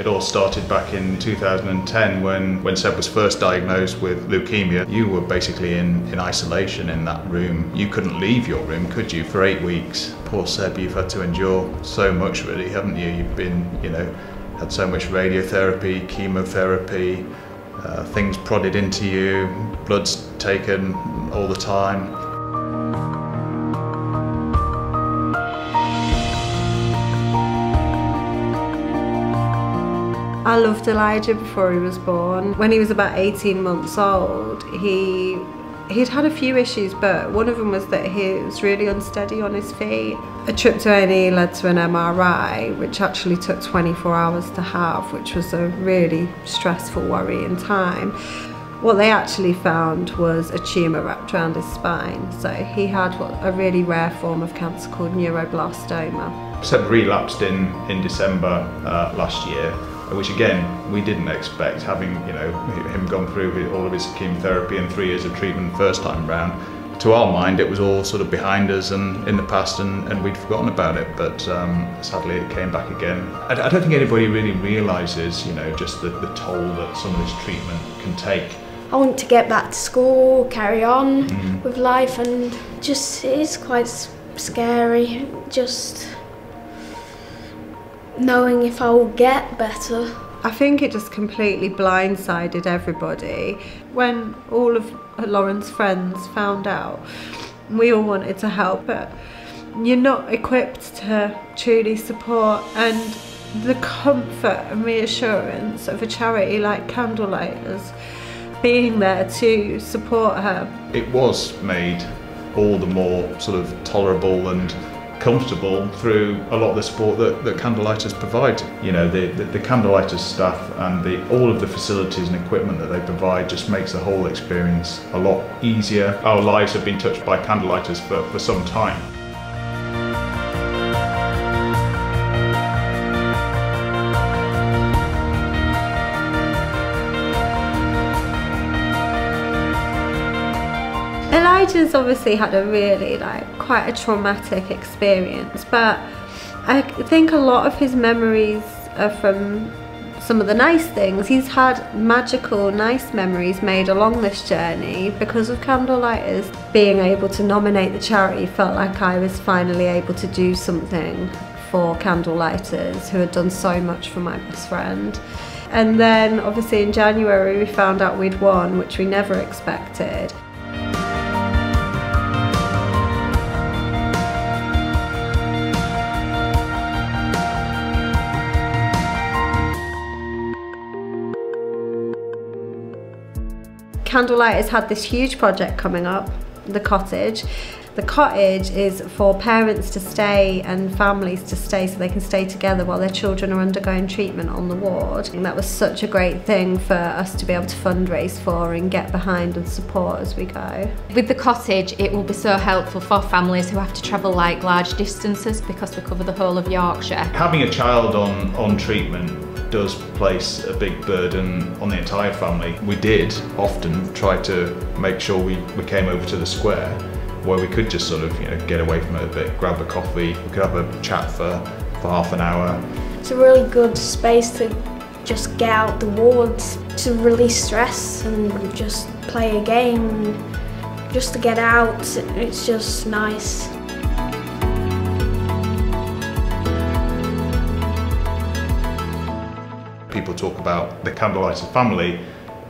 It all started back in 2010 when Seb was first diagnosed with leukemia. You were basically in isolation in that room. You couldn't leave your room, could you, for 8 weeks? Poor Seb, you've had to endure so much really, haven't you? You've been, had so much radiotherapy, chemotherapy, things prodded into you, blood's taken all the time. I loved Elijah before he was born. When he was about 18 months old, he'd had a few issues, but one of them was that he was really unsteady on his feet. A trip to A&E led to an MRI, which actually took 24 hours to have, which was a really stressful, worrying time. What they actually found was a tumour wrapped around his spine. So he had a really rare form of cancer called neuroblastoma. Seb relapsed in December last year, which again we didn't expect, having him gone through all of his chemotherapy and 3 years of treatment first time round. To our mind it was all sort of behind us and in the past, and we'd forgotten about it, but sadly it came back again. I don't think anybody really realises just the toll that some of this treatment can take. I want to get back to school, carry on with life, and it is quite scary, just knowing if I will get better. I think it just completely blindsided everybody. When all of Lauren's friends found out, we all wanted to help, but you're not equipped to truly support, and the comfort and reassurance of a charity like Candlelighters being there to support her. It was made all the more sort of tolerable and comfortable through a lot of the support that Candlelighters provide. The Candlelighters staff and all of the facilities and equipment that they provide just makes the whole experience a lot easier. Our lives have been touched by Candlelighters for some time. Elijah's obviously had a really quite a traumatic experience, but I think a lot of his memories are from some of the nice things. He's had magical, nice memories made along this journey because of Candlelighters. Being able to nominate the charity felt like I was finally able to do something for Candlelighters, who had done so much for my best friend. And then obviously in January we found out we'd won, which we never expected. Candlelighters had this huge project coming up, the cottage. The cottage is for parents to stay and families to stay so they can stay together while their children are undergoing treatment on the ward. And that was such a great thing for us to be able to fundraise for and get behind and support as we go. With the cottage, it will be so helpful for families who have to travel large distances, because we cover the whole of Yorkshire. Having a child on treatment does place a big burden on the entire family. We did often try to make sure we came over to the square where we could just sort of get away from it a bit, grab a coffee, we could have a chat for half an hour. It's a really good space to just get out the wards, to release stress and just play a game, just to get out. It's just nice. People talk about the Candlelighters family,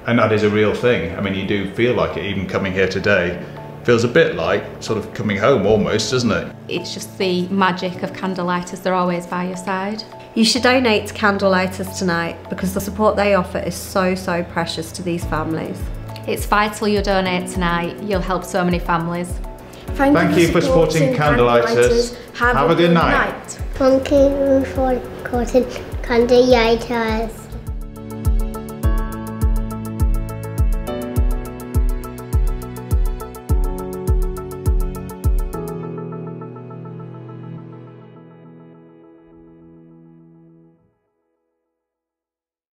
and that is a real thing. I mean, you do feel like it, even coming here today. Feels a bit like sort of coming home almost, doesn't it? It's just the magic of Candlelighters, they're always by your side. You should donate to Candlelighters tonight, because the support they offer is so precious to these families. It's vital you donate tonight, you'll help so many families. Thank you for supporting Candlelighters. Have a good night. Thank you for supporting Candlelighters.